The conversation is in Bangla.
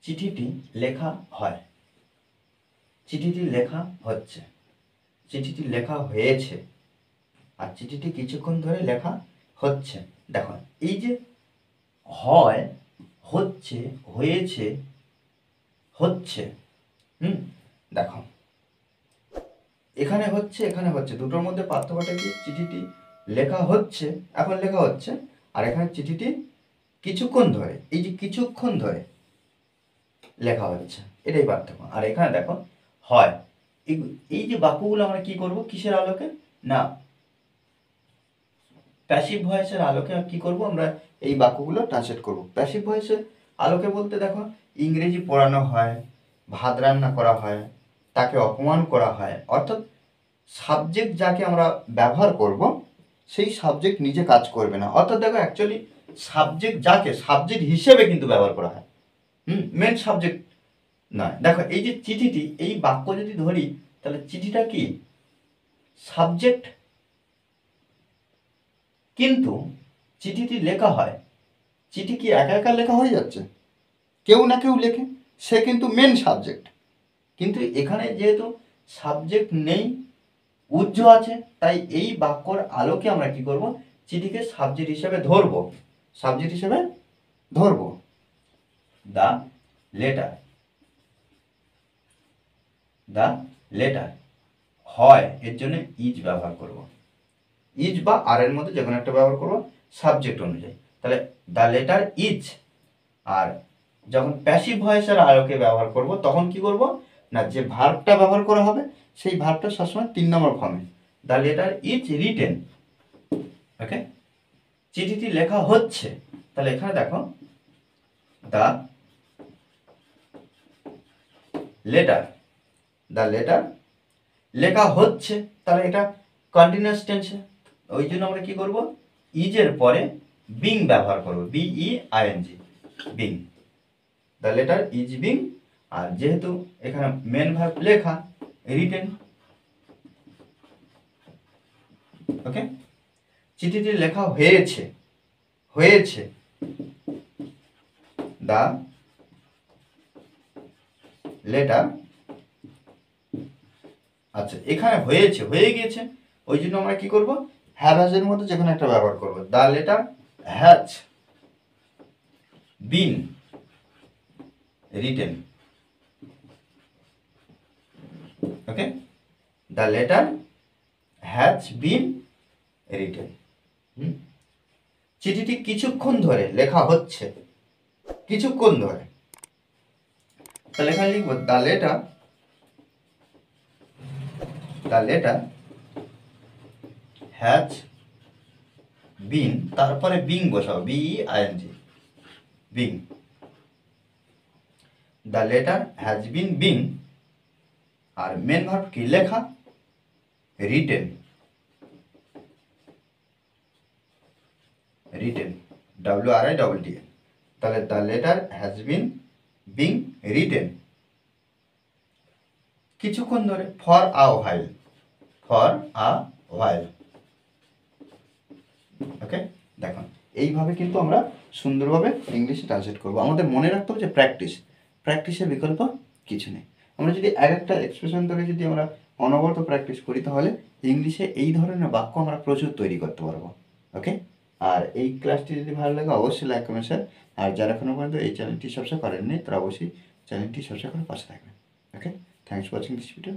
চিঠিটি লেখা হয়, চিঠিটি লেখা হচ্ছে, চিঠিটি লেখা হয়েছে, আর চিঠিটি কিছুক্ষণ ধরে লেখা হচ্ছে। দেখো এই যে হয়, হচ্ছে, হয়েছে, হচ্ছে, দেখো এখানে হচ্ছে, এখানে হচ্ছে, দুটোর মধ্যে পার্থক্যটা কি? চিঠিটি লেখা হচ্ছে, এখন লেখা হচ্ছে, আর এখানে চিঠিটি কিছুক্ষণ ধরে, এই যে কিছুক্ষণ ধরে লেখা হচ্ছে, এটাই পার্থক্য। আর এখানে দেখো হয়, এই যে বাক্যগুলো আমরা কি করব, কিসের আলোকে? না, প্যাসিভ ভয়েসের আলোকে কি করব আমরা, এই বাক্যগুলো ট্রান্সলেট করব। প্যাসিভ ভয়েসের আলোকে বলতে দেখো ইংরেজি পড়ানো হয়, ভাত রান্না করা হয়, তাকে অপমান করা হয়, অর্থাৎ সাবজেক্ট যাকে আমরা ব্যবহার করব সেই সাবজেক্ট নিজে কাজ করবে না। অর্থাৎ দেখো অ্যাকচুয়ালি সাবজেক্ট যাকে সাবজেক্ট হিসেবে কিন্তু ব্যবহার করা হয়, মেন সাবজেক্ট নয়। দেখো এই যে চিঠিটি, এই বাক্য যদি ধরি তাহলে চিঠিটা কি সাবজেক্ট, কিন্তু চিঠিটি লেখা হয়, চিঠি কি একা একা লেখা হয়ে যাচ্ছে? কেউ না কেউ লেখে, সে কিন্তু মেন সাবজেক্ট। কিন্তু এখানে যেহেতু সাবজেক্ট নেই, উজ্জ আছে, তাই এই বাক্যর আলোকে আমরা কি করব, চিঠিকে সাবজেক্ট হিসেবে ধরবো, সাবজেক্ট হিসেবে ধরবো। দ্য লেটার, দ্য লেটার হয়, এর জন্য ইজ ব্যবহার করব, ইজ বা আর এর মধ্যে যে কোনো একটা ব্যবহার করব সাবজেক্ট অনুযায়ী। তাহলে দ্য লেটার ইজ, আর যখন প্যাসিভ ভয়েসের আলোকে ব্যবহার করব তখন কি করব না, যে ভার্বটা ব্যবহার করা হবে সেই ভার্বটা সবসময় 3 নম্বর ফর্মে, the letter is written. Okay, চিঠিটি লেখা হচ্ছে, তাহলে এখানে দেখো দ্য লেটার, দ্য লেটার লেখা হচ্ছে, তাহলে এটা কন্টিনিউয়াস টেন্সে, ওই জন্য আমরা কি করব, ইজের পরে বিং ব্যবহার করব, BEING, being, the letter is being. আর যেহেতু এখানে মেন ভার্ব লেখা, রিটেন। ওকে, চিঠিটি লেখা হয়েছে, হয়েছে, দ্য লেটার, আচ্ছা এখানে হয়েছে, হয়ে গিয়েছে, ওই জন্য আমরা কি করব, হ্যাভ হ্যাজের মধ্যে যে কোনো একটা ব্যবহার করব, the letter has been written. Okay, the letter has been written. চিঠিটি কিছুক্ষণ ধরে লেখা হচ্ছে, কিছুক্ষণ ধরে, তাহলে এখানে লিখব the letter, the letter has been, তারপরে বিং বসাবো, BEING, being, the letter has been being, আর মেন ভার্ব কি লেখা, রিটেন, রিটেন, WRITTEN, তাহলে the letter has been being written কিছুক্ষণ ধরে, for a while, for a while. Okay, দেখুন এইভাবে কিন্তু আমরা সুন্দরভাবে ইংলিশে ট্রান্সলেট করবো। আমাদের মনে রাখতে হবে যে প্র্যাকটিস, প্র্যাকটিসের বিকল্প কিছু নেই। আমরা যদি এক একটা এক্সপ্রেশন ধরে যদি আমরা অনবরত প্র্যাকটিস করি তাহলে ইংলিশে এই ধরনের বাক্য আমরা প্রচুর তৈরি করতে পারবো। ওকে, আর এই ক্লাসটি যদি ভালো লাগে অবশ্যই লাইক কমেন্ট শেয়ার, আর যারা এখনো পর্যন্ত এই চ্যানেলটি সাবস্ক্রাইব করেননি তারা অবশ্যই চ্যানেলটি সাবস্ক্রাইব করে পাশে থাকবেন। Okay, thanks for watching this video.